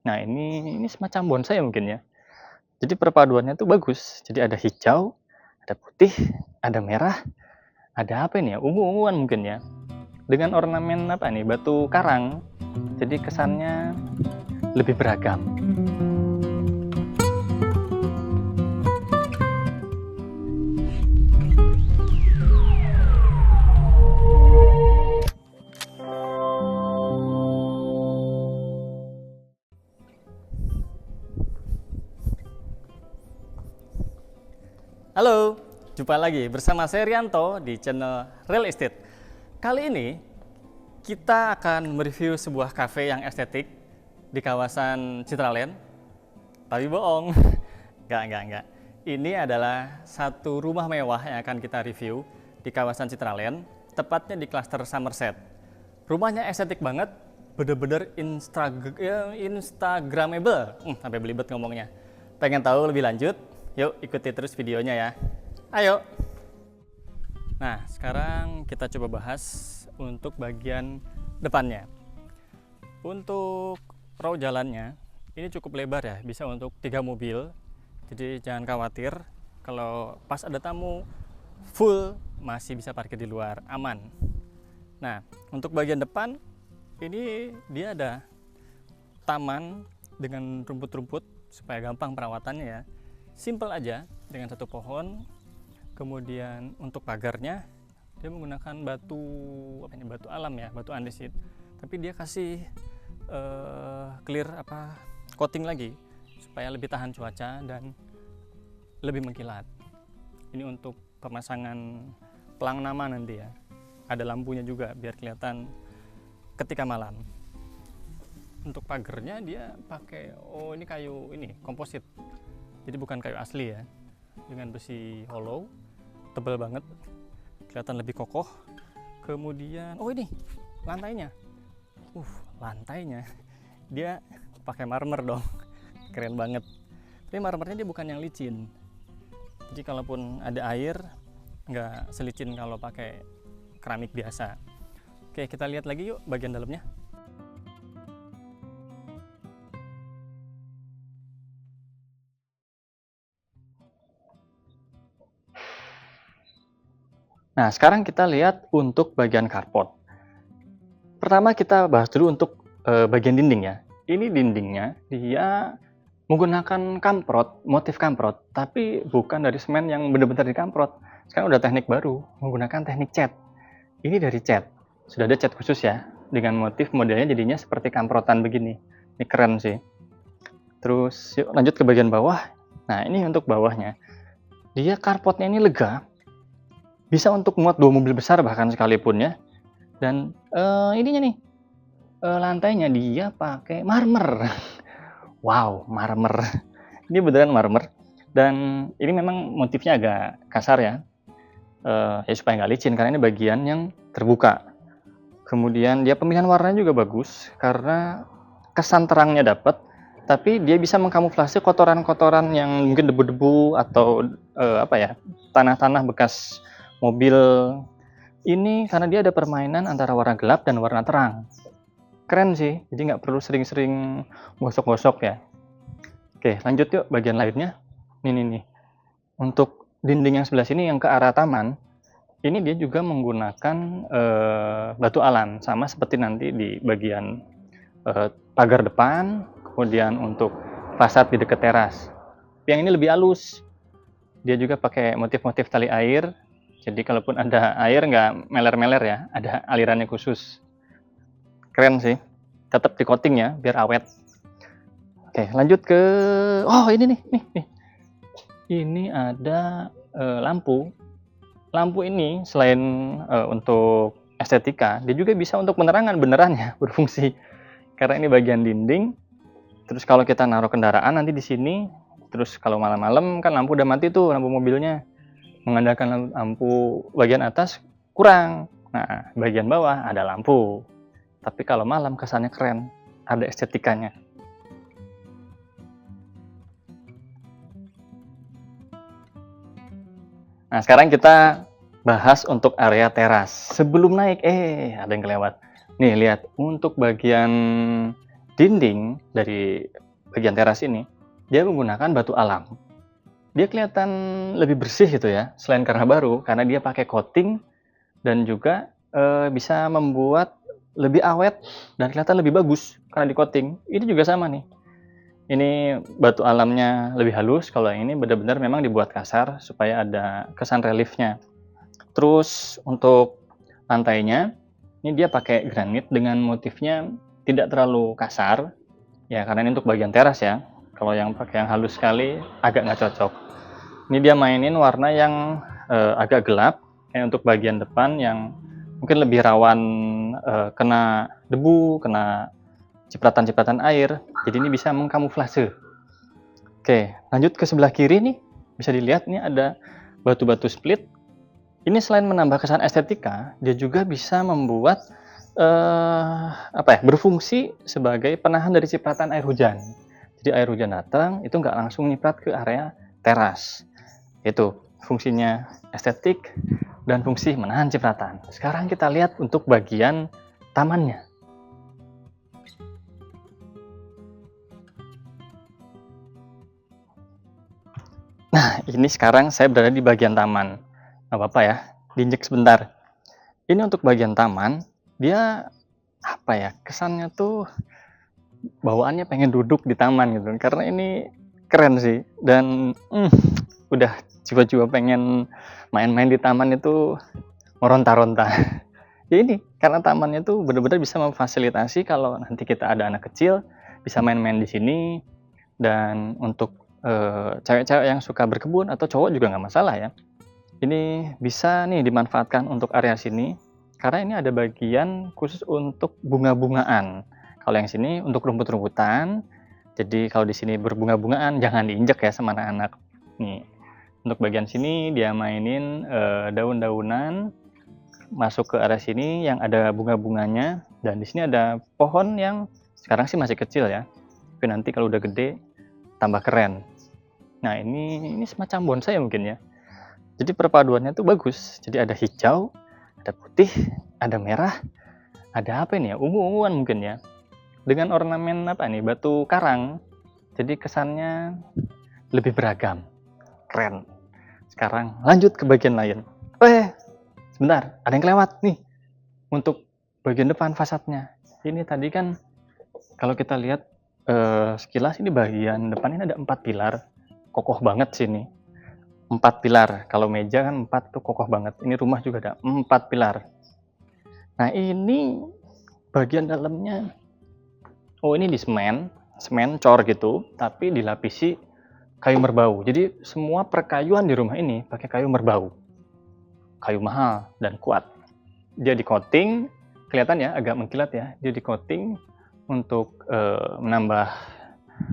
Nah, ini semacam bonsai mungkin ya. Jadi perpaduannya tuh bagus. Jadi ada hijau, ada putih, ada merah, ada apa ini ya? Ungu-unguan mungkin ya. Dengan ornamen apa nih? Batu karang. Jadi kesannya lebih beragam. Halo, jumpa lagi bersama saya Rianto di channel Real Estate. Kali ini kita akan mereview sebuah cafe yang estetik di kawasan Citraland. Tapi bohong, enggak. Ini adalah satu rumah mewah yang akan kita review di kawasan Citraland, tepatnya di klaster Somerset. Rumahnya estetik banget, bener-bener instagramable. Sampai belibet ngomongnya. Pengen tahu lebih lanjut? Yuk ikuti terus videonya ya. Ayo. Nah, sekarang kita coba bahas untuk bagian depannya. Untuk row jalannya, ini cukup lebar ya, bisa untuk 3 mobil. Jadi jangan khawatir, kalau pas ada tamu full masih bisa parkir di luar, aman. Nah, untuk bagian depan ini dia ada taman dengan rumput-rumput supaya gampang perawatannya ya. Simple aja dengan satu pohon. Kemudian untuk pagarnya dia menggunakan batu alam ya, batu andesit. Tapi dia kasih clear coating lagi supaya lebih tahan cuaca dan lebih mengkilat. Ini untuk pemasangan pelang nama nanti ya. Ada lampunya juga biar kelihatan ketika malam. Untuk pagarnya dia pakai ini kayu ini komposit. Jadi bukan kayu asli ya, dengan besi hollow, tebal banget, kelihatan lebih kokoh. Kemudian, ini lantainya, lantainya dia pakai marmer dong, keren banget. Tapi marmernya dia bukan yang licin, jadi kalaupun ada air, nggak selicin kalau pakai keramik biasa. Oke, kita lihat lagi yuk bagian dalamnya. Nah, sekarang kita lihat untuk bagian carport. Pertama kita bahas dulu untuk bagian dinding ya. Ini dindingnya dia menggunakan kamprot, motif kamprot, tapi bukan dari semen yang benar-benar dikamprot. Sekarang udah teknik baru, menggunakan teknik cat. Ini dari cat. Sudah ada cat khusus ya, dengan motif modelnya jadinya seperti kamprotan begini. Ini keren sih. Terus yuk lanjut ke bagian bawah. Nah, ini untuk bawahnya. Dia carportnya ini lega, bisa untuk muat 2 mobil besar bahkan sekalipun ya. Dan ininya nih, lantainya dia pakai marmer. Wow, marmer. Ini beneran marmer. Dan ini memang motifnya agak kasar ya. Ya supaya nggak licin karena ini bagian yang terbuka. Kemudian dia pemilihan warnanya juga bagus karena kesan terangnya dapat, tapi dia bisa mengkamuflase kotoran-kotoran yang mungkin debu-debu atau tanah-tanah bekas mobil ini karena dia ada permainan antara warna gelap dan warna terang. Keren sih, jadi nggak perlu sering-sering gosok-gosok ya. Oke, lanjut yuk bagian lainnya. Nih. Untuk dinding yang sebelah sini yang ke arah taman, ini dia juga menggunakan batu alam, sama seperti nanti di bagian pagar depan, kemudian untuk fasad di dekat teras. Yang ini lebih halus. Dia juga pakai motif-motif tali air. Jadi kalaupun ada air nggak meler-meler ya, ada alirannya khusus. Keren sih. Tetap di coating ya, biar awet. Oke, lanjut ke ini nih. Ini ada lampu. Lampu ini selain untuk estetika, dia juga bisa untuk penerangan beneran ya, berfungsi. Karena ini bagian dinding. Terus kalau kita naruh kendaraan nanti di sini, terus kalau malam-malam kan lampu udah mati tuh, lampu mobilnya. Mengandalkan lampu bagian atas kurang. Nah, bagian bawah ada lampu. Tapi kalau malam kesannya keren, ada estetikanya. Nah, sekarang kita bahas untuk area teras. Sebelum naik, ada yang kelewat. Nih, lihat. Untuk bagian dinding dari bagian teras ini, dia menggunakan batu alam. Dia kelihatan lebih bersih gitu ya, selain karena baru, karena dia pakai coating dan juga bisa membuat lebih awet dan kelihatan lebih bagus karena di coating. Ini juga sama nih. Ini batu alamnya lebih halus, kalau yang ini benar-benar memang dibuat kasar supaya ada kesan reliefnya. Terus untuk lantainya, ini dia pakai granit dengan motifnya tidak terlalu kasar, ya karena ini untuk bagian teras ya. Kalau yang pakai yang halus sekali agak nggak cocok. Ini dia mainin warna yang agak gelap, kayak untuk bagian depan yang mungkin lebih rawan kena debu, kena cipratan-cipratan air. Jadi ini bisa mengkamuflase. Oke, lanjut ke sebelah kiri nih. Bisa dilihat ini ada batu-batu split. Ini selain menambah kesan estetika, dia juga bisa membuat berfungsi sebagai penahan dari cipratan air hujan. Jadi air hujan datang itu nggak langsung nyiprat ke area teras. Itu fungsinya estetik dan fungsi menahan cipratan. Sekarang kita lihat untuk bagian tamannya. Nah, ini sekarang saya berada di bagian taman. Nggak apa-apa ya, diinjek sebentar. Ini untuk bagian taman, dia kesannya tuh bawaannya pengen duduk di taman gitu. Karena ini keren sih, dan udah jiwa-jiwa pengen main-main di taman itu meronta-ronta. Ya ini, karena tamannya tuh benar-benar bisa memfasilitasi kalau nanti kita ada anak kecil, bisa main-main di sini. Dan untuk cewek-cewek yang suka berkebun atau cowok juga nggak masalah ya. Ini bisa nih dimanfaatkan untuk area sini, karena ini ada bagian khusus untuk bunga-bungaan. Kalau yang sini untuk rumput-rumputan, jadi kalau di sini berbunga-bungaan jangan diinjak ya sama anak-anak. Nih, untuk bagian sini dia mainin daun-daunan, masuk ke area sini yang ada bunga-bunganya, dan di sini ada pohon yang sekarang sih masih kecil ya, tapi nanti kalau udah gede tambah keren. Nah ini semacam bonsai mungkin ya. Jadi perpaduannya tuh bagus. Jadi ada hijau, ada putih, ada merah, ada apa ini ya, ungu-unguan mungkin ya. Dengan ornamen batu karang. Jadi kesannya lebih beragam, keren. Sekarang lanjut ke bagian lain. Sebentar, ada yang kelewat nih. Untuk bagian depan fasadnya. Ini tadi kan kalau kita lihat sekilas ini bagian depan ini ada 4 pilar, kokoh banget sini. 4 pilar, kalau meja kan 4 tuh kokoh banget. Ini rumah juga ada 4 pilar. Nah ini bagian dalamnya, ini di semen cor gitu, tapi dilapisi kayu merbau. Jadi semua perkayuan di rumah ini pakai kayu merbau, kayu mahal dan kuat. Dia di coating, kelihatan ya agak mengkilat ya. Dia di coating untuk menambah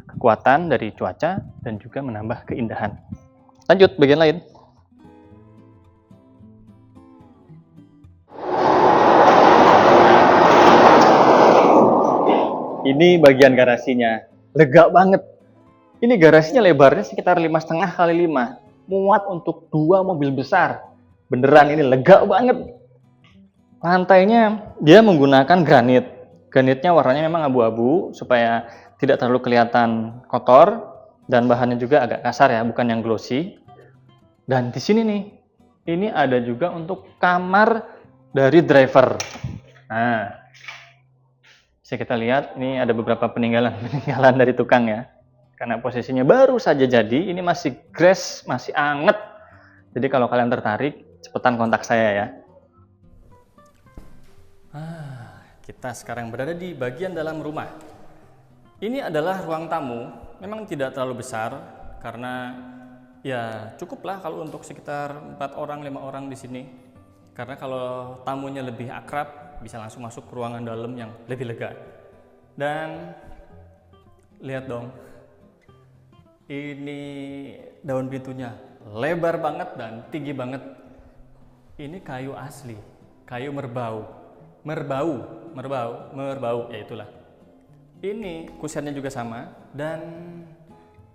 kekuatan dari cuaca dan juga menambah keindahan. Lanjut bagian lain. Ini bagian garasinya, lega banget. Ini garasinya lebarnya sekitar 5,5 kali 5, muat untuk 2 mobil besar. Beneran ini lega banget. Lantainya dia menggunakan granit. Granitnya warnanya memang abu-abu supaya tidak terlalu kelihatan kotor, dan bahannya juga agak kasar ya, bukan yang glossy. Dan di sini nih, ini ada juga untuk kamar dari driver. Nah, bisa kita lihat ini ada beberapa peninggalan dari tukang ya. Karena posisinya baru saja jadi, ini masih grass, masih anget. Jadi kalau kalian tertarik, cepetan kontak saya ya. Kita sekarang berada di bagian dalam rumah. Ini adalah ruang tamu, memang tidak terlalu besar karena ya cukuplah kalau untuk sekitar 4 orang 5 orang di sini. Karena kalau tamunya lebih akrab bisa langsung masuk ke ruangan dalam yang lebih lega. Dan lihat dong, ini daun pintunya lebar banget dan tinggi banget. Ini kayu asli, kayu merbau, ya itulah. Ini kusennya juga sama, dan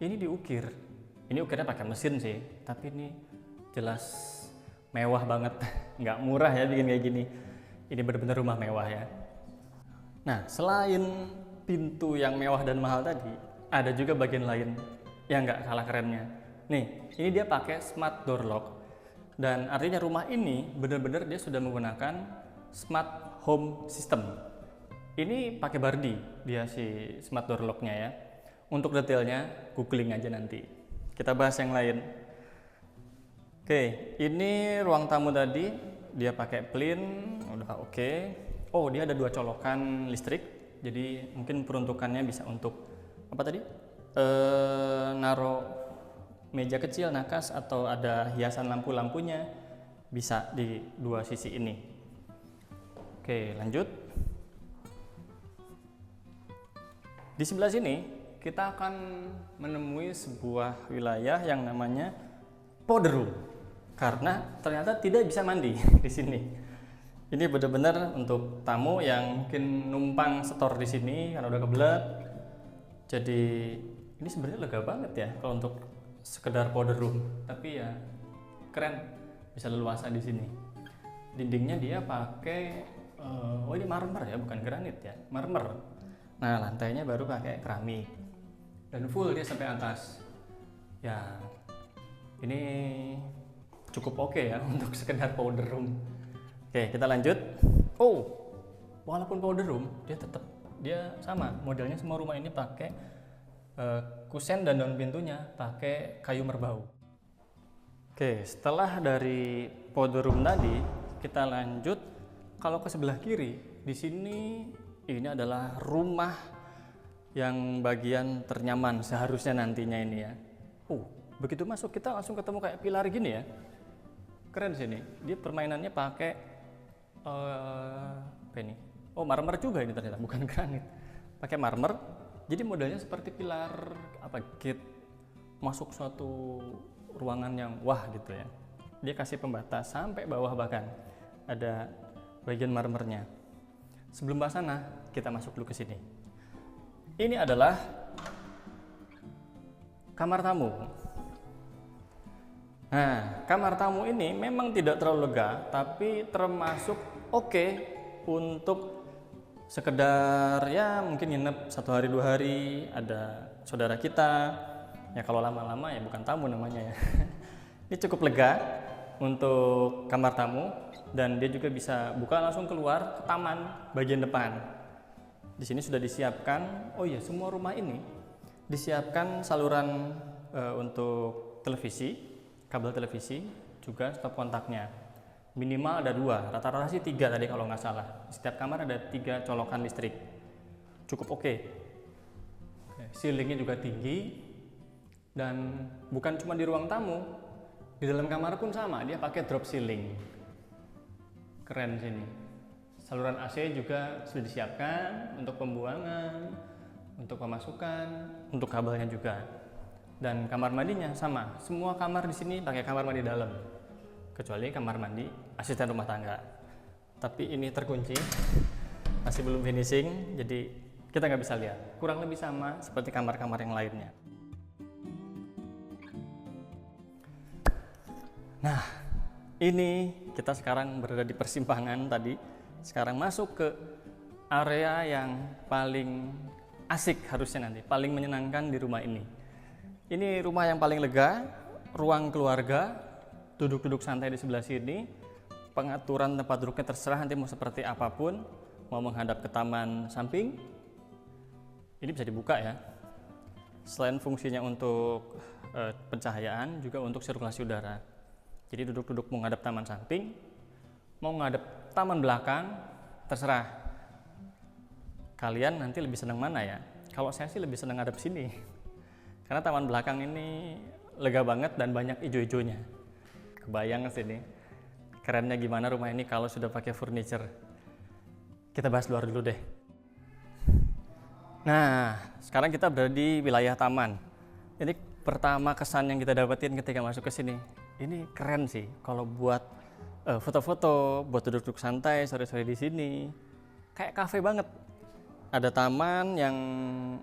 ini diukir. Ini ukirnya pakai mesin sih, tapi ini jelas mewah banget. Nggak murah ya bikin kayak gini. Ini benar-benar rumah mewah ya. Nah, selain pintu yang mewah dan mahal tadi, ada juga bagian lain yang nggak kalah kerennya. Nih, ini dia pakai smart door lock, dan artinya rumah ini benar-benar dia sudah menggunakan smart home system. Ini pakai Bardi dia si smart door locknya ya. Untuk detailnya googling aja nanti. Kita bahas yang lain. Oke, ini ruang tamu tadi dia pakai plin, udah oke. Oh, dia ada 2 colokan listrik, jadi mungkin peruntukannya bisa untuk apa tadi? Naruh meja kecil, nakas, atau ada hiasan lampu-lampunya, bisa di 2 sisi ini. Oke, lanjut. Di sebelah sini kita akan menemui sebuah wilayah yang namanya powder room, karena ternyata tidak bisa mandi di sini. Ini benar-benar untuk tamu yang mungkin numpang setor di sini karena udah kebelet. Jadi ini sebenarnya lega banget ya kalau untuk sekedar powder room, tapi ya keren, bisa leluasa di sini. Dindingnya dia pakai oh ini marmer ya, bukan granit ya, marmer. Nah, lantainya baru pakai keramik dan full dia sampai atas. Ya, ini cukup oke ya untuk sekedar powder room. Oke, kita lanjut. Oh, walaupun powder room, dia sama modelnya. Semua rumah ini pakai kusen dan daun pintunya pakai kayu merbau. Oke, setelah dari powder room tadi, kita lanjut. Kalau ke sebelah kiri, di sini ini adalah rumah yang bagian ternyaman seharusnya nantinya ini ya. Begitu masuk kita langsung ketemu kayak pilar gini ya. Keren sini. Dia permainannya pakai apa ini? Oh, marmer juga ini ternyata, bukan granit. Pakai marmer. Jadi modelnya seperti pilar apa gate masuk suatu ruangan yang wah gitu ya. Dia kasih pembatas sampai bawah, bahkan ada bagian marmernya. Sebelum bahas sana, kita masuk dulu ke sini. Ini adalah kamar tamu. Nah, kamar tamu ini memang tidak terlalu lega, tapi termasuk oke untuk sekedar ya mungkin nginep 1 hari 2 hari, ada saudara kita. Ya kalau lama-lama ya bukan tamu namanya ya. Ini cukup lega untuk kamar tamu, dan dia juga bisa buka langsung keluar ke taman bagian depan. Di sini sudah disiapkan, oh iya, semua rumah ini disiapkan saluran untuk televisi, kabel televisi, juga stop kontaknya. Minimal ada 2, rata-rata sih 3 tadi kalau nggak salah. Di setiap kamar ada 3 colokan listrik, cukup oke. Ceilingnya juga tinggi, dan bukan cuma di ruang tamu, di dalam kamar pun sama, dia pakai drop ceiling. Keren sini. Saluran AC juga sudah disiapkan untuk pembuangan, untuk pemasukan, untuk kabelnya juga. Dan kamar mandinya sama. Semua kamar di sini pakai kamar mandi dalam, kecuali kamar mandi asisten rumah tangga. Tapi ini terkunci, masih belum finishing, jadi kita nggak bisa lihat. Kurang lebih sama seperti kamar-kamar yang lainnya. Nah, ini kita sekarang berada di persimpangan tadi. Sekarang masuk ke area yang paling asik harusnya nanti, paling menyenangkan di rumah ini. Ini rumah yang paling lega, ruang keluarga, duduk-duduk santai di sebelah sini. Pengaturan tempat duduknya terserah nanti mau seperti apapun, mau menghadap ke taman samping. Ini bisa dibuka ya. Selain fungsinya untuk pencahayaan, juga untuk sirkulasi udara. Jadi duduk-duduk mau ngadep taman samping, mau ngadep taman belakang, terserah. Kalian nanti lebih senang mana ya? Kalau saya sih lebih senang ngadep sini. Karena taman belakang ini lega banget dan banyak ijo-ijonya. Kebayang sini. Kerennya gimana rumah ini kalau sudah pakai furniture. Kita bahas luar dulu deh. Nah, sekarang kita berada di wilayah taman. Ini pertama kesan yang kita dapetin ketika masuk ke sini. Ini keren sih kalau buat foto-foto, buat duduk-duduk santai sore-sore di sini. Kayak kafe banget. Ada taman yang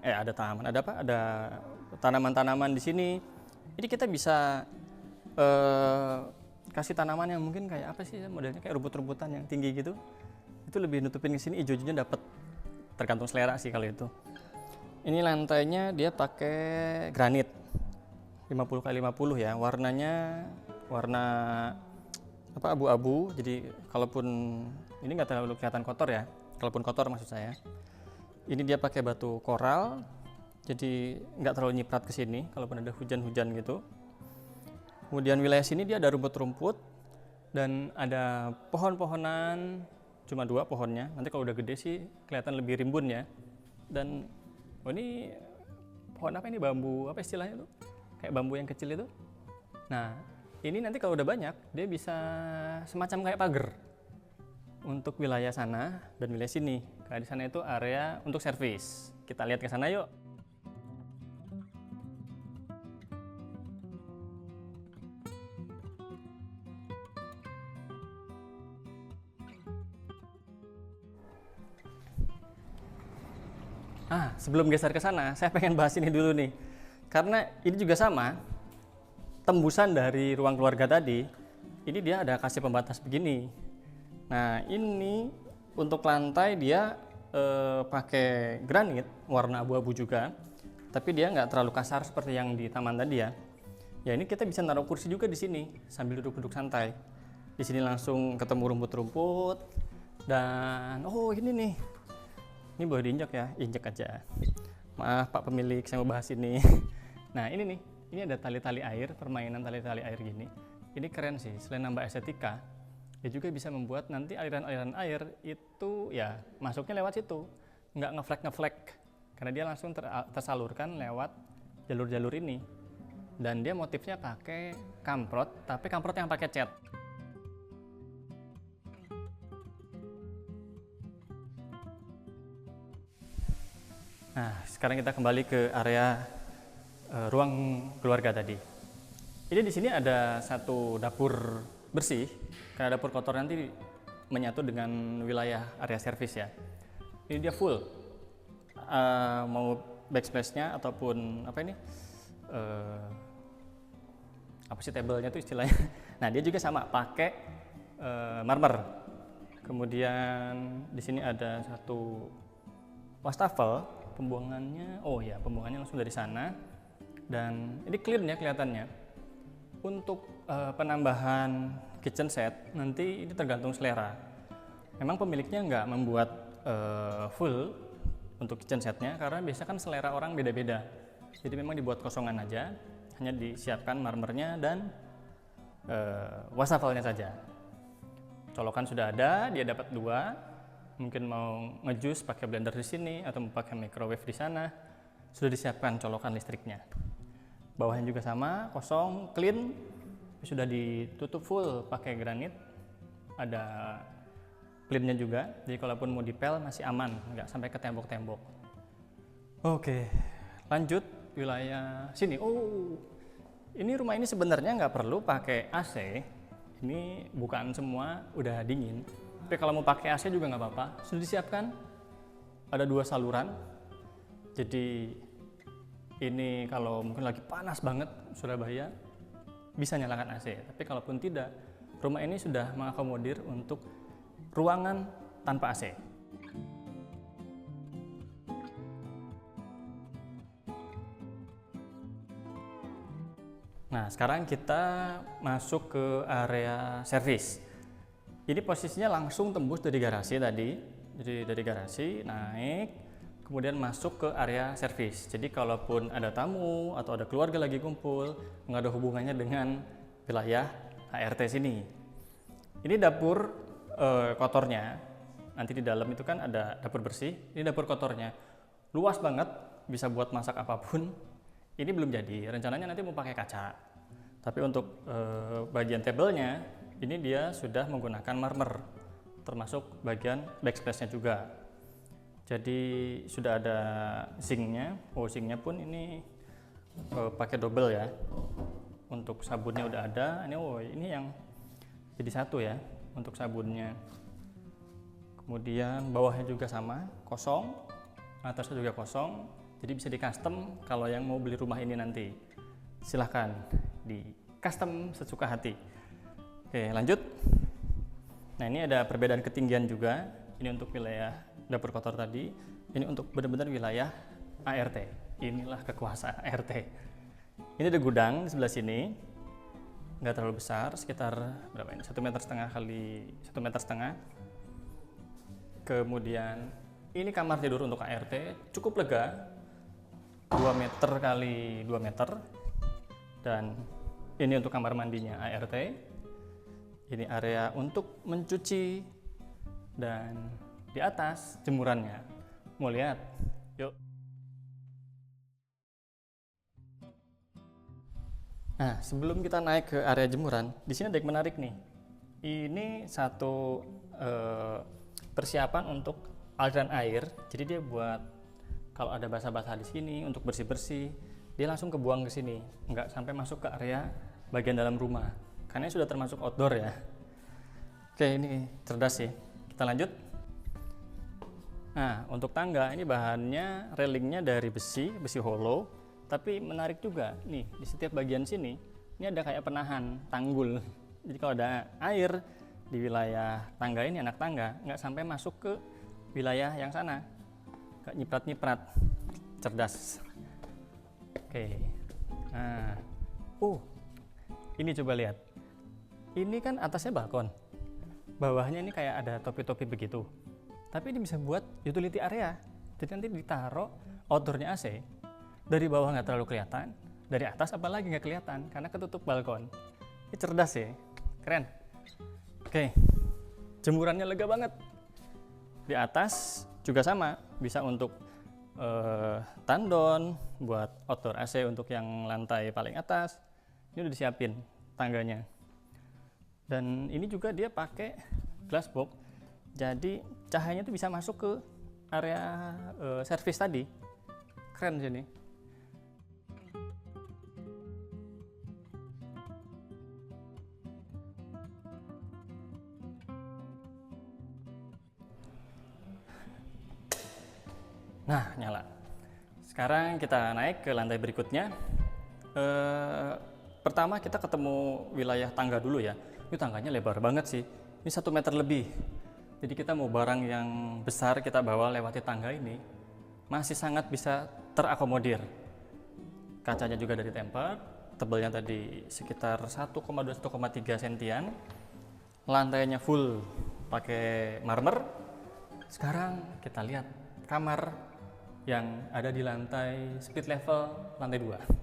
ada tanaman-tanaman di sini. Jadi kita bisa kasih tanaman yang mungkin kayak apa sih modelnya, kayak rumput-rumputan yang tinggi gitu. Itu lebih nutupin ke sini, hijau-hijaunya dapat. tergantung selera sih kalau itu. Ini lantainya dia pakai granit 50x50 ya, warnanya warna apa, abu-abu. Jadi kalaupun ini nggak terlalu kelihatan kotor ya, kalaupun kotor maksud saya. Ini dia pakai batu koral, jadi nggak terlalu nyiprat ke sini kalaupun ada hujan-hujan gitu. Kemudian wilayah sini dia ada rumput-rumput dan ada pohon-pohonan, cuma 2 pohonnya. Nanti kalau udah gede sih kelihatan lebih rimbun ya. Dan ini pohon apa ini, bambu apa istilahnya tuh? Kayak bambu yang kecil itu. Nah, ini nanti kalau udah banyak, dia bisa semacam kayak pagar untuk wilayah sana dan wilayah sini. Karena di sana itu area untuk servis. Kita lihat ke sana yuk. Sebelum geser ke sana, saya pengen bahas ini dulu nih. Karena ini juga sama, tembusan dari ruang keluarga tadi, ini dia ada kasih pembatas begini. Nah, ini untuk lantai dia pakai granit warna abu-abu juga, tapi dia nggak terlalu kasar seperti yang di taman tadi ya. Ya, ini kita bisa naruh kursi juga di sini sambil duduk-duduk santai. Di sini langsung ketemu rumput-rumput dan ini nih. Ini boleh diinjak ya, injek aja. Maaf Pak pemilik, saya mau bahas ini. Nah, ini nih, ini ada tali-tali air, permainan tali-tali air gini. Ini keren sih, selain nambah estetika, dia juga bisa membuat nanti aliran-aliran air itu ya masuknya lewat situ, nggak ngeflek, karena dia langsung tersalurkan lewat jalur-jalur ini. Dan dia motifnya pakai kamprot, tapi kamprot yang pakai cat. Nah, sekarang kita kembali ke area ruang keluarga tadi. Jadi di sini ada satu dapur bersih, karena dapur kotor nanti menyatu dengan wilayah area servis ya. Ini dia full, mau backsplash-nya ataupun apa ini, apa sih tablenya itu istilahnya. Nah, dia juga sama pakai marmer. Kemudian di sini ada satu wastafel. Pembuangannya, pembuangannya langsung dari sana. Dan ini clear ya kelihatannya. Untuk penambahan kitchen set nanti ini tergantung selera. Memang pemiliknya nggak membuat full untuk kitchen setnya karena biasa kan selera orang beda-beda. Jadi memang dibuat kosongan aja, hanya disiapkan marmernya dan wastafelnya saja. Colokan sudah ada, dia dapat 2. Mungkin mau ngejus pakai blender di sini atau mau pakai microwave di sana, sudah disiapkan colokan listriknya. Bawahnya juga sama, kosong, clean, sudah ditutup full pakai granit. Ada cleannya juga, jadi kalaupun mau dipel masih aman, nggak sampai ke tembok-tembok. Oke, lanjut wilayah sini. Ini rumah ini sebenarnya nggak perlu pakai AC. Ini bukaan semua, udah dingin. Tapi kalau mau pakai AC juga nggak apa-apa. Sudah disiapkan, ada 2 saluran. Jadi ini kalau mungkin lagi panas banget Surabaya, bisa nyalakan AC. Tapi kalaupun tidak, rumah ini sudah mengakomodir untuk ruangan tanpa AC. Nah, sekarang kita masuk ke area servis. Ini posisinya langsung tembus dari garasi tadi. Jadi dari garasi naik, kemudian masuk ke area servis. Jadi kalaupun ada tamu atau ada keluarga lagi kumpul, nggak ada hubungannya dengan wilayah HRT sini. Ini dapur kotornya. Nanti di dalam itu kan ada dapur bersih. Ini dapur kotornya. Luas banget, bisa buat masak apapun. Ini belum jadi. Rencananya nanti mau pakai kaca. Tapi untuk bagian tablenya, ini dia sudah menggunakan marmer, termasuk bagian backsplash-nya juga. Jadi sudah ada sinknya. Sinknya pun ini pakai double ya. Untuk sabunnya udah ada. Ini yang jadi satu ya untuk sabunnya. Kemudian bawahnya juga sama, kosong. Atasnya juga kosong. Jadi bisa di custom kalau yang mau beli rumah ini nanti. Silahkan di custom sesuka hati. Oke, lanjut. Nah, ini ada perbedaan ketinggian juga. Ini untuk wilayah dapur kotor tadi. Ini untuk benar-benar wilayah ART. Inilah kekuasaan ART. Ini ada gudang di sebelah sini, nggak terlalu besar, sekitar berapa ini? 1,5 meter kali 1,5 meter. Kemudian ini kamar tidur untuk ART, cukup lega, 2 meter kali 2 meter. Dan ini untuk kamar mandinya ART. Ini area untuk mencuci, dan di atas jemurannya. Mau lihat? Yuk. Nah, sebelum kita naik ke area jemuran, di sini ada yang menarik nih. Ini satu persiapan untuk aliran air. Jadi dia buat kalau ada basah-basah di sini untuk bersih-bersih, dia langsung kebuang ke sini, nggak sampai masuk ke area bagian dalam rumah. Karena ini sudah termasuk outdoor ya. Oke, ini cerdas sih. Kita lanjut. Nah, untuk tangga ini bahannya railingnya dari besi hollow, tapi menarik juga nih di setiap bagian sini ini ada kayak penahan tanggul. Jadi kalau ada air di wilayah tangga ini, anak tangga nggak sampai masuk ke wilayah yang sana, nggak nyiprat-nyiprat. Cerdas. Oke. Nah, ini coba lihat. Ini kan atasnya balkon, bawahnya ini kayak ada topi-topi begitu. Tapi ini bisa buat utility area. Jadi nanti ditaruh outdoornya AC. Dari bawah nggak terlalu kelihatan, dari atas apalagi nggak kelihatan karena ketutup balkon. Ini cerdas ya, keren. Oke, jemurannya lega banget. Di atas juga sama, bisa untuk tandon, buat outdoor AC untuk yang lantai paling atas. Ini udah disiapin tangganya. Dan ini juga dia pakai glass box, jadi cahayanya tuh bisa masuk ke area servis tadi. Keren sini. Nah, nyala. Sekarang kita naik ke lantai berikutnya. Pertama kita ketemu wilayah tangga dulu ya. Ini tangganya lebar banget sih. Ini 1 meter lebih. Jadi kita mau barang yang besar kita bawa lewati tangga ini, masih sangat bisa terakomodir. Kacanya juga dari tempered, tebalnya tadi sekitar 1,2-1,3 sentian. Lantainya full pakai marmer. Sekarang kita lihat kamar yang ada di lantai split level lantai 2.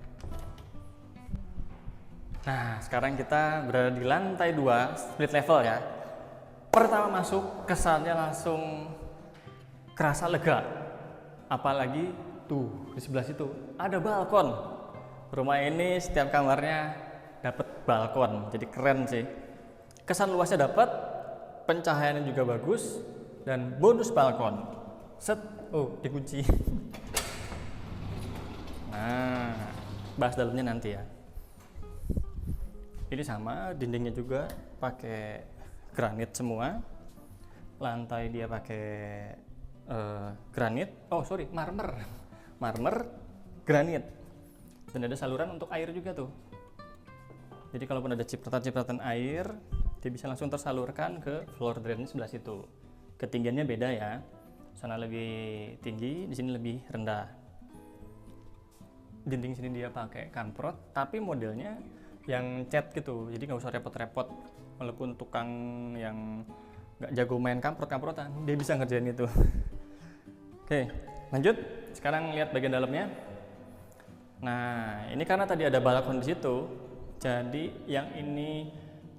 Nah, sekarang kita berada di lantai 2 split level ya. Pertama masuk kesannya langsung kerasa lega. Apalagi tuh di sebelah situ ada balkon. Rumah ini setiap kamarnya dapat balkon, jadi keren sih. Kesan luasnya dapat, pencahayaannya juga bagus, dan bonus balkon. Set, dikunci. Nah, bahas dalamnya nanti ya. Ini sama, dindingnya juga pakai granit semua. Lantai dia pakai granit. Marmer, granit. Dan ada saluran untuk air juga tuh. Jadi kalaupun ada cipratan-cipratan air, dia bisa langsung tersalurkan ke floor drain sebelah situ. Ketinggiannya beda ya. Sana lebih tinggi, di sini lebih rendah. Dinding sini dia pakai kamprot, tapi modelnya yang cat gitu, jadi nggak usah repot-repot. Walaupun tukang yang nggak jago main kamprot-kamprotan, dia bisa ngerjain itu. Oke, lanjut. Sekarang lihat bagian dalamnya. Nah, ini karena tadi ada balkon di situ, jadi yang ini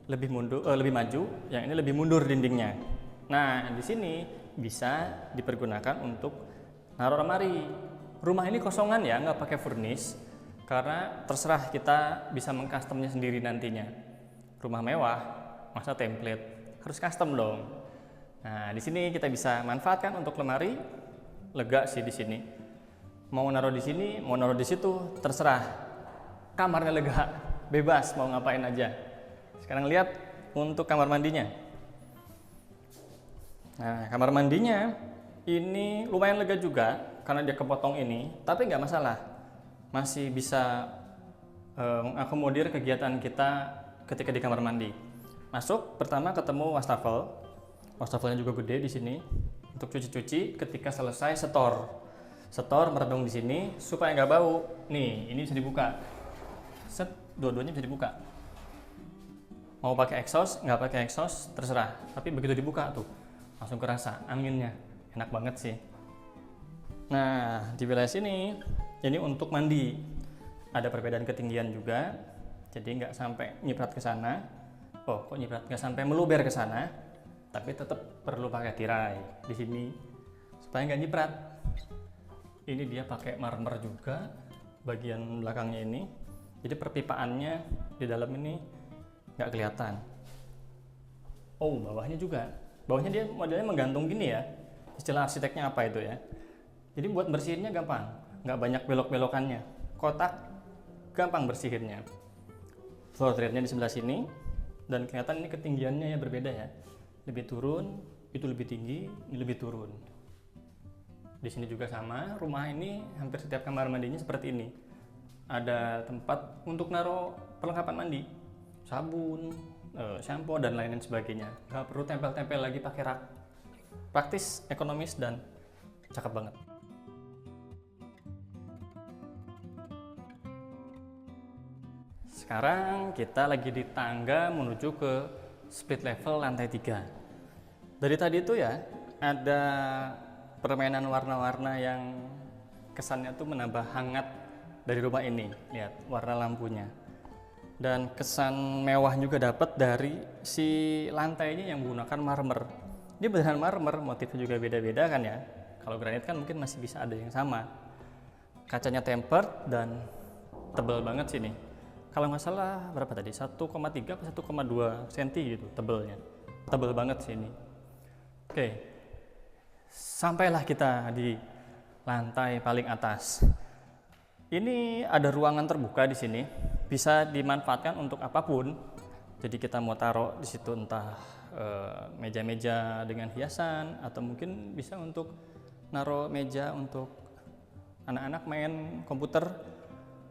lebih maju, yang ini lebih mundur dindingnya. Nah, di sini bisa dipergunakan untuk naruh lemari. Rumah ini kosongan ya, nggak pakai furnish, karena terserah kita bisa mengcustomnya sendiri nantinya. Rumah mewah, masa template, harus custom dong. Nah, di sini kita bisa manfaatkan untuk lemari. Lega sih di sini. Mau naruh di sini, mau naruh di situ, terserah. Kamarnya lega, bebas mau ngapain aja. Sekarang lihat untuk kamar mandinya. Nah, kamar mandinya ini lumayan lega juga karena dia kepotong ini, tapi nggak masalah. Masih bisa mengakomodir kegiatan kita ketika di kamar mandi. Masuk, pertama ketemu wastafel. Wastafelnya juga gede di sini, Untuk cuci-cuci ketika selesai setor meredung di sini supaya nggak bau. Nih, ini bisa dibuka. Set, dua-duanya bisa dibuka. Mau pakai exhaust, nggak pakai exhaust, terserah. Tapi begitu dibuka tuh, langsung kerasa anginnya. Enak banget sih. Nah, di wilayah sini, ini untuk mandi. Ada perbedaan ketinggian juga, jadi nggak sampai nyiprat ke sana. Oh, kok nyiprat? Nggak sampai meluber ke sana, tapi tetap perlu pakai tirai di sini supaya nggak nyiprat. Ini dia pakai marmer juga bagian belakangnya ini, jadi perpipaannya di dalam ini nggak kelihatan. Oh, bawahnya juga, bawahnya dia modelnya menggantung gini ya, istilah arsiteknya apa itu ya. Jadi buat bersihinnya gampang, nggak banyak belok-belokannya, kotak gampang bersihinnya. Floor treadnya di sebelah sini, dan kelihatan ini ketinggiannya ya berbeda ya, lebih turun, itu lebih tinggi, ini lebih turun. Di sini juga sama, rumah ini hampir setiap kamar mandinya seperti ini. Ada tempat untuk naruh perlengkapan mandi, sabun, shampoo dan lain-lain sebagainya. Nggak perlu tempel-tempel lagi pakai rak. Praktis, ekonomis, dan cakep banget. Sekarang kita lagi di tangga menuju ke split level lantai 3. Dari tadi itu ya, ada permainan warna-warna yang kesannya tuh menambah hangat dari rumah ini. Lihat warna lampunya. Dan kesan mewah juga dapat dari si lantainya yang menggunakan marmer. Dia beneran marmer, motifnya juga beda-beda kan ya. Kalau granit kan mungkin masih bisa ada yang sama. Kacanya tempered dan tebal banget sini. Kalau nggak salah berapa tadi? 1,3 atau 1,2 cm gitu tebelnya. Tebal banget sini. Oke. Sampailah kita di lantai paling atas. Ini ada ruangan terbuka di sini, bisa dimanfaatkan untuk apapun. Jadi kita mau taruh di situ entah meja-meja dengan hiasan, atau mungkin bisa untuk naruh meja untuk anak-anak main komputer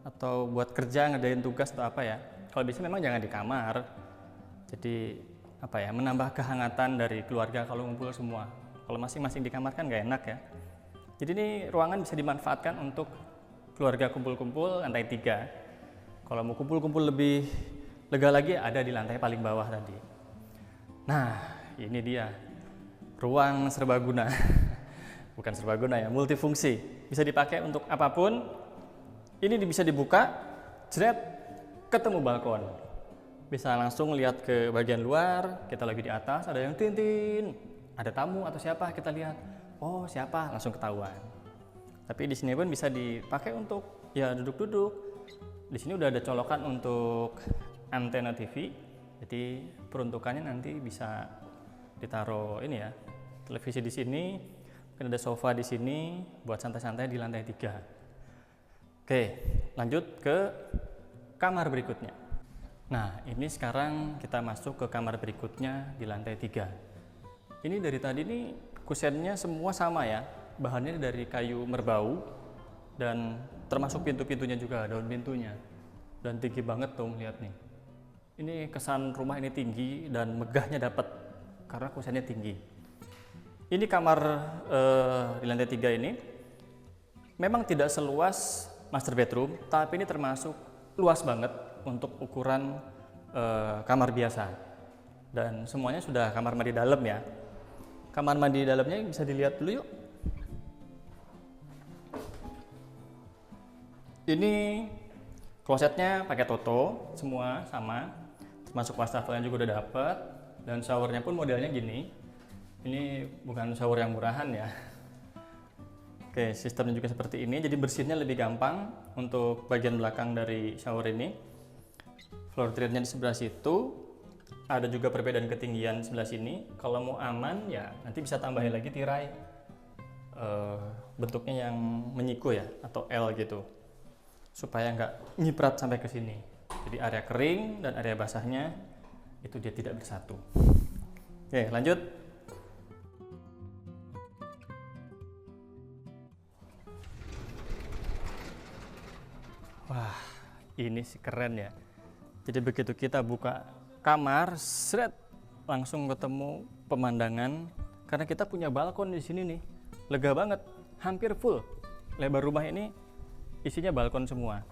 atau buat kerja ngerjain tugas atau apa ya. Kalau bisa memang jangan di kamar. Jadi apa ya, menambah kehangatan dari keluarga kalau ngumpul semua. Kalau masing-masing di kamar kan nggak enak ya. Jadi ini ruangan bisa dimanfaatkan untuk keluarga kumpul-kumpul lantai 3. Kalau mau kumpul-kumpul lebih lega lagi ada di lantai paling bawah tadi. Nah, ini dia ruang serbaguna. Bukan serbaguna ya, multifungsi. Bisa dipakai untuk apapun. Ini bisa dibuka, jret, ketemu balkon. Bisa langsung lihat ke bagian luar, kita lagi di atas, ada yang tintin, ada tamu atau siapa, kita lihat. Oh, siapa? Langsung ketahuan. Tapi di sini pun bisa dipakai untuk ya duduk-duduk. Di sini udah ada colokan untuk antena TV. Jadi peruntukannya nanti bisa ditaruh ini ya, televisi di sini, mungkin ada sofa di sini buat santai-santai di lantai 3. Oke, lanjut ke kamar berikutnya. Nah, ini sekarang kita masuk ke kamar berikutnya di lantai 3. Ini dari tadi nih kusennya semua sama ya, bahannya dari kayu merbau dan termasuk pintu-pintunya juga, daun pintunya. Dan tinggi banget tuh, lihat nih. Ini kesan rumah ini tinggi dan megahnya dapat karena kusennya tinggi. Ini kamar di lantai 3 ini memang tidak seluas master bedroom, tapi ini termasuk luas banget untuk ukuran kamar biasa. Dan semuanya sudah kamar mandi dalam ya. Kamar mandi dalamnya bisa dilihat dulu yuk. Ini klosetnya pakai Toto, semua sama. Termasuk wastafelnya juga udah dapet. Dan showernya pun modelnya gini. Ini bukan shower yang murahan ya. Oke, sistemnya juga seperti ini, jadi bersihnya lebih gampang untuk bagian belakang dari shower ini. Floor treadnya di sebelah situ, ada juga perbedaan ketinggian sebelah sini. Kalau mau aman ya nanti bisa tambahin lagi tirai bentuknya yang menyiku ya, atau L gitu, supaya nggak nyiprat sampai ke sini. Jadi area kering dan area basahnya itu dia tidak bersatu. Oke, lanjut. Wah, ini sih keren ya. Jadi begitu kita buka kamar, seret, langsung ketemu pemandangan karena kita punya balkon di sini nih, lega banget, hampir full. Lebar rumah ini isinya balkon semua.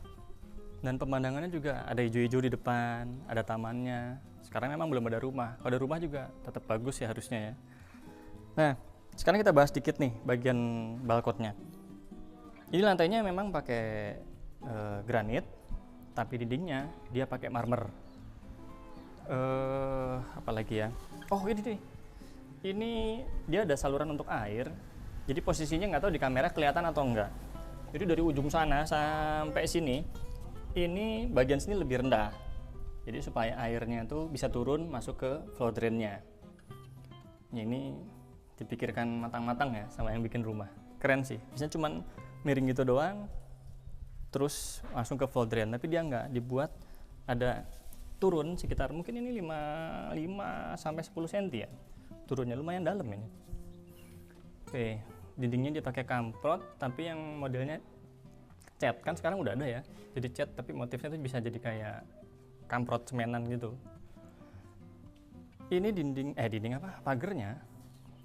Dan pemandangannya juga ada hijau-hijau di depan, ada tamannya. Sekarang memang belum ada rumah. Kalau ada rumah juga tetap bagus ya harusnya ya. Nah, sekarang kita bahas dikit nih bagian balkonnya. Ini lantainya memang pakai granit, tapi dindingnya dia pakai marmer. Apalagi ya? Oh ini nih. Ini dia ada saluran untuk air. Jadi posisinya nggak tahu di kamera kelihatan atau enggak. Jadi dari ujung sana sampai sini, ini bagian sini lebih rendah. Jadi supaya airnya tuh bisa turun masuk ke floor drainnya. Ini dipikirkan matang-matang ya sama yang bikin rumah. Keren sih. Biasanya cuman miring gitu doang, terus langsung ke floor drain. Tapi dia nggak, dibuat ada turun sekitar mungkin ini 5 sampai 10 cm ya. Turunnya lumayan dalam ini. Oke, dindingnya dia pakai kamprot tapi yang modelnya cat, kan sekarang udah ada ya. Jadi cat tapi motifnya tuh bisa jadi kayak kamprot semenan gitu. Ini dinding apa? Pagernya.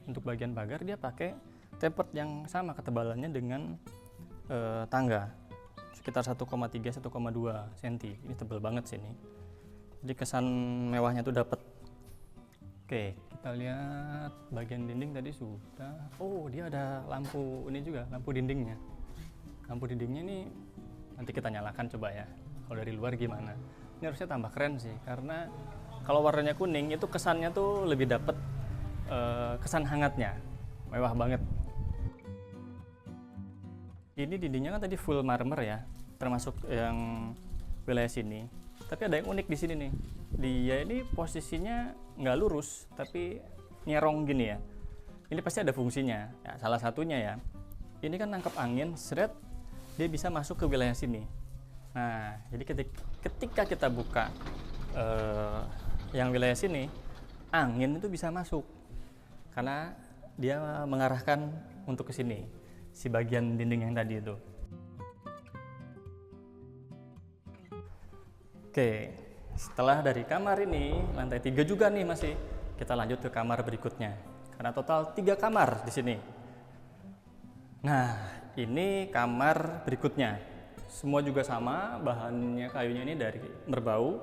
Untuk bagian pagar dia pakai tapered yang sama ketebalannya dengan tangga. Sekitar 1,3 1,2 cm. Ini tebal banget sih ini. Jadi kesan mewahnya tuh dapat. Oke, kita lihat bagian dinding tadi sudah. Oh, dia ada lampu ini juga, lampu dindingnya. Lampu dindingnya ini nanti kita nyalakan coba ya. Kalau dari luar gimana? Ini harusnya tambah keren sih, karena kalau warnanya kuning itu kesannya tuh lebih dapet kesan hangatnya, mewah banget. Ini dindingnya kan tadi full marmer ya, termasuk yang wilayah sini. Tapi ada yang unik di sini nih. Dia ini posisinya nggak lurus, tapi nyerong gini ya. Ini pasti ada fungsinya. Ya, salah satunya ya. Ini kan nangkep angin, seret, dia bisa masuk ke wilayah sini. Nah, jadi ketika kita buka yang wilayah sini, angin itu bisa masuk. Karena dia mengarahkan untuk ke sini, si bagian dinding yang tadi itu. Oke, setelah dari kamar ini, lantai 3 juga nih masih. Kita lanjut ke kamar berikutnya. Karena total 3 kamar di sini. Nah, ini kamar berikutnya. Semua juga sama, bahannya kayunya ini dari merbau,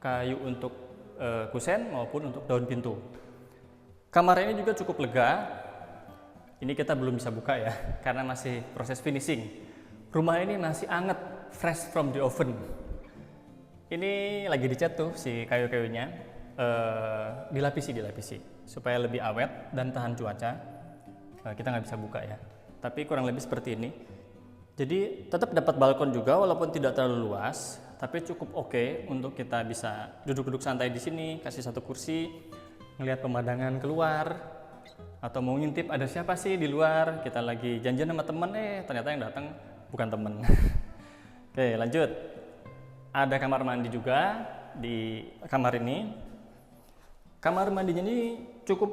kayu untuk kusen maupun untuk daun pintu. Kamar ini juga cukup lega. Ini kita belum bisa buka ya, karena masih proses finishing. Rumah ini masih anget, fresh from the oven. Ini lagi dicat tuh si kayu-kayunya, dilapisi supaya lebih awet dan tahan cuaca. Kita nggak bisa buka ya, tapi kurang lebih seperti ini. Jadi tetap dapat balkon juga walaupun tidak terlalu luas, tapi cukup oke untuk kita bisa duduk-duduk santai di sini, kasih satu kursi, ngelihat pemandangan keluar, atau mau ngintip ada siapa sih di luar. Kita lagi janjian sama temen, ternyata yang datang bukan temen. Oke, lanjut. Ada kamar mandi juga di kamar ini. Kamar mandinya ini cukup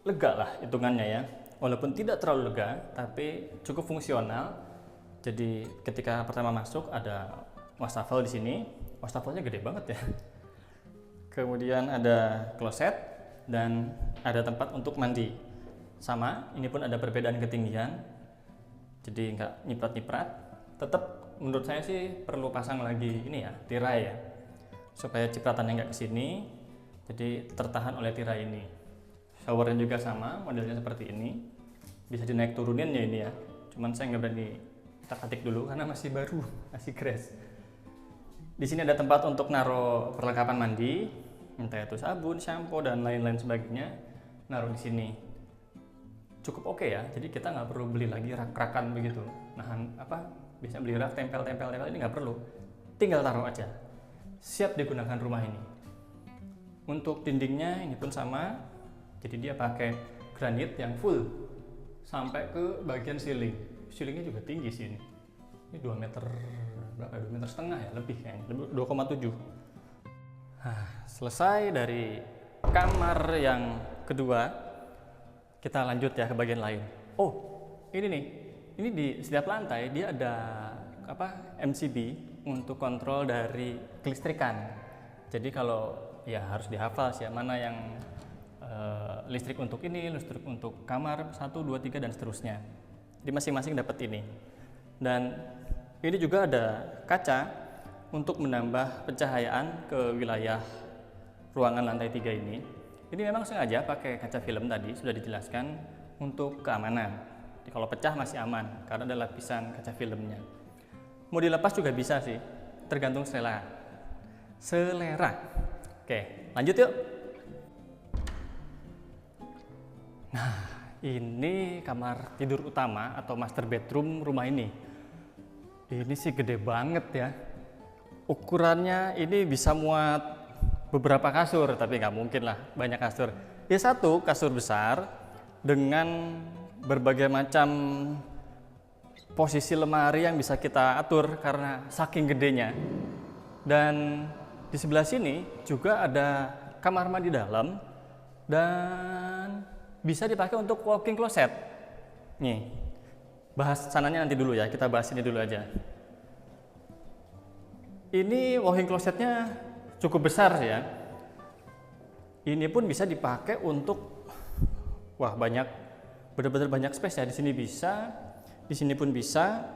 lega lah hitungannya ya. Walaupun tidak terlalu lega, tapi cukup fungsional. Jadi ketika pertama masuk ada wastafel di sini. Wastafelnya gede banget ya. Kemudian ada kloset dan ada tempat untuk mandi. Sama, ini pun ada perbedaan ketinggian. Jadi nggak nyiprat-nyiprat. Tetap menurut saya sih perlu pasang lagi ini ya, tirai ya, supaya cipratannya nggak kesini, jadi tertahan oleh tirai ini. Showernya juga sama, modelnya seperti ini, bisa dinaik turunin ya ini ya. Cuman saya nggak berani atik dulu karena masih baru, masih crash. Di sini ada tempat untuk naruh perlengkapan mandi, entah itu sabun, shampoo dan lain-lain sebagainya, naruh di sini. Cukup oke ya, jadi kita nggak perlu beli lagi rak-rakan begitu. Nahan bisa beli rak tempel ini nggak perlu, tinggal taruh aja, siap digunakan rumah ini. Untuk dindingnya ini pun sama, jadi dia pakai granit yang full sampai ke bagian ceiling. Ceilingnya juga tinggi sih ini 2 meter berapa, 2 meter setengah ya, lebih kayaknya, 2,7. Selesai dari kamar yang kedua, kita lanjut ya ke bagian lain. Oh, ini nih. Ini di setiap lantai dia ada MCB untuk kontrol dari kelistrikan. Jadi kalau ya harus dihafal sih ya, mana yang listrik untuk ini, listrik untuk kamar 1, 2, 3 dan seterusnya. Jadi masing-masing dapat ini. Dan ini juga ada kaca untuk menambah pencahayaan ke wilayah ruangan lantai 3 ini. Ini memang sengaja pakai kaca film tadi, sudah dijelaskan untuk keamanan. Jadi kalau pecah masih aman karena ada lapisan kaca filmnya. Mau dilepas juga bisa sih, tergantung selera. Oke, lanjut yuk. Nah, ini kamar tidur utama atau master bedroom rumah ini. Ini sih gede banget ya. Ukurannya ini bisa muat beberapa kasur, tapi nggak mungkin lah banyak kasur. Ya satu kasur besar dengan berbagai macam posisi lemari yang bisa kita atur karena saking gedenya. Dan di sebelah sini juga ada kamar mandi dalam dan bisa dipakai untuk walk-in closet. Nih, bahas sananya nanti dulu ya, kita bahas ini dulu aja. Ini walk-in closetnya cukup besar ya. Ini pun bisa dipakai untuk, wah banyak, benar-benar banyak space ya. Di sini bisa, di sini pun bisa,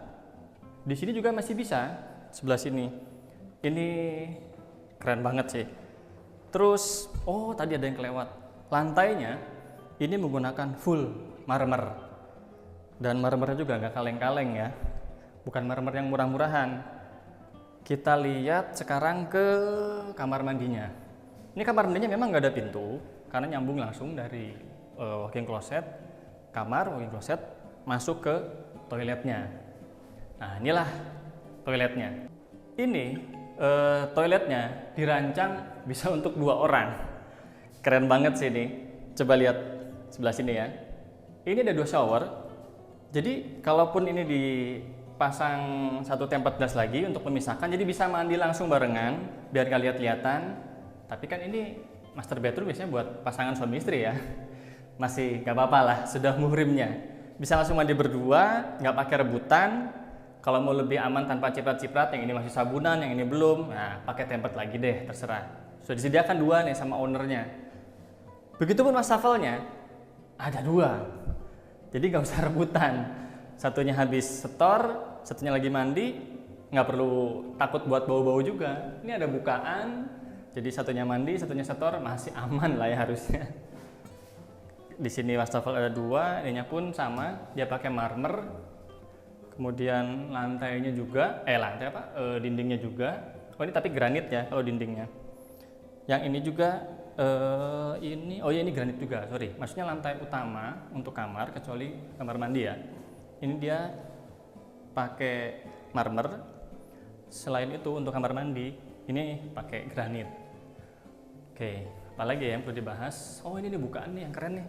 di sini juga masih bisa. Sebelah sini, ini keren banget sih. Terus, oh tadi ada yang kelewat. Lantainya ini menggunakan full marmer. Dan marmernya juga nggak kaleng-kaleng ya. Bukan marmer yang murah-murahan. Kita lihat sekarang ke kamar mandinya. Ini kamar mandinya memang nggak ada pintu karena nyambung langsung dari walk-in closet, kamar walk-in closet masuk ke toiletnya. Nah inilah toiletnya. Ini toiletnya dirancang bisa untuk 2 orang. Keren banget sih ini. Coba lihat sebelah sini ya. Ini ada 2 shower. Jadi kalaupun ini dipasang satu tempat gas lagi untuk memisahkan, jadi bisa mandi langsung barengan biar gak lihat-lihatan. Tapi kan ini master bedroom biasanya buat pasangan suami istri ya. Masih gak apa-apa lah, sudah muhrimnya. Bisa langsung mandi berdua, gak pakai rebutan. Kalau mau lebih aman tanpa ciprat-ciprat, yang ini masih sabunan, yang ini belum, nah pakai template lagi deh, terserah. Sudah disediakan 2 nih sama ownernya. Begitupun wastafelnya, ada 2. Jadi nggak usah rebutan. Satunya habis setor, satunya lagi mandi, nggak perlu takut buat bau-bau juga. Ini ada bukaan, jadi satunya mandi, satunya setor, masih aman lah ya harusnya. Di sini wastafel ada 2, ininya pun sama, dia pakai marmer. Kemudian lantainya juga, dindingnya juga. Oh ini tapi granit ya kalau dindingnya. Yang ini juga, ini granit juga, sorry. Maksudnya lantai utama untuk kamar, kecuali kamar mandi ya. Ini dia pakai marmer. Selain itu untuk kamar mandi, ini pakai granit. Oke, apalagi ya yang perlu dibahas? Oh ini nih bukaan nih yang keren nih.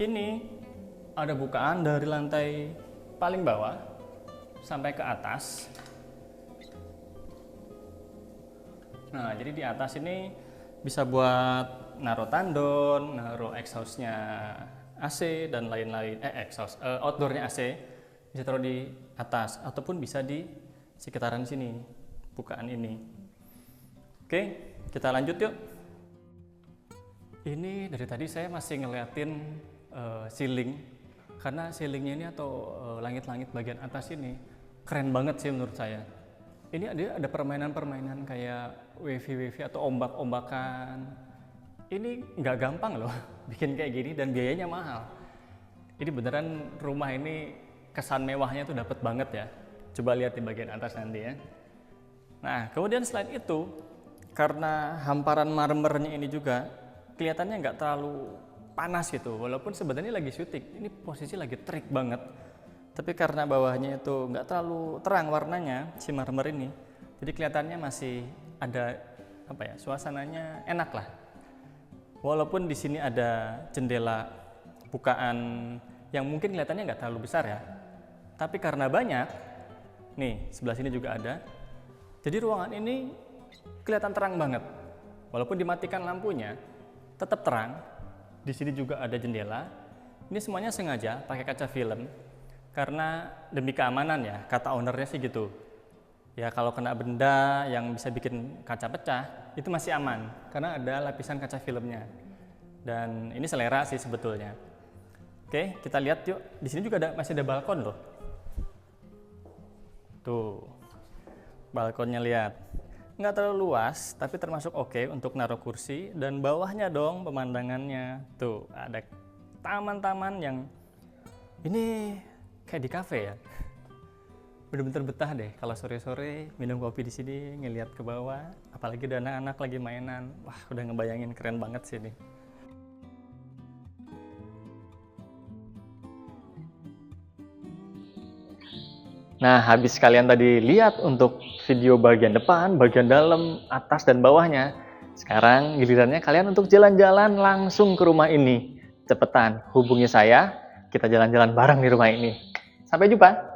Ini ada bukaan dari lantai paling bawah sampai ke atas. Nah, jadi di atas ini bisa buat naruh tandon, naruh exhaustnya AC dan lain-lain. Outdoornya AC bisa taruh di atas ataupun bisa di sekitaran sini, bukaan ini. Oke, kita lanjut yuk. Ini dari tadi saya masih ngeliatin ceiling, karena ceilingnya ini atau langit-langit bagian atas ini keren banget sih menurut saya. Ini ada permainan-permainan kayak wavy atau ombak-ombakan. Ini nggak gampang loh bikin kayak gini dan biayanya mahal. Ini beneran rumah ini kesan mewahnya tuh dapet banget ya. Coba lihat di bagian atas nanti ya. Nah kemudian selain itu, karena hamparan marmernya ini juga kelihatannya nggak terlalu panas gitu, walaupun sebenarnya lagi syuting, ini posisi lagi terik banget. Tapi karena bawahnya itu nggak terlalu terang warnanya si marmer ini, jadi kelihatannya masih ada suasananya enak lah. Walaupun di sini ada jendela bukaan yang mungkin kelihatannya nggak terlalu besar ya, tapi karena banyak, nih sebelah sini juga ada. Jadi ruangan ini kelihatan terang banget, walaupun dimatikan lampunya, tetap terang. Di sini juga ada jendela. Ini semuanya sengaja pakai kaca film karena demi keamanan ya, kata ownernya sih gitu. Ya kalau kena benda yang bisa bikin kaca pecah, itu masih aman karena ada lapisan kaca filmnya. Dan ini selera sih sebetulnya. Oke, kita lihat yuk. Di sini juga masih ada balkon loh. Tuh, balkonnya lihat. Nggak terlalu luas, tapi termasuk oke untuk naruh kursi. Dan bawahnya dong pemandangannya. Tuh, ada taman-taman yang ini kayak di kafe ya. Bener-bener betah deh kalau sore-sore minum kopi di sini, ngeliat ke bawah, apalagi ada anak-anak lagi mainan. Wah, udah ngebayangin keren banget sih ini. Nah, habis kalian tadi lihat untuk video bagian depan, bagian dalam, atas dan bawahnya. Sekarang gilirannya kalian untuk jalan-jalan langsung ke rumah ini. Cepetan hubungi saya, kita jalan-jalan bareng di rumah ini. Sampai jumpa.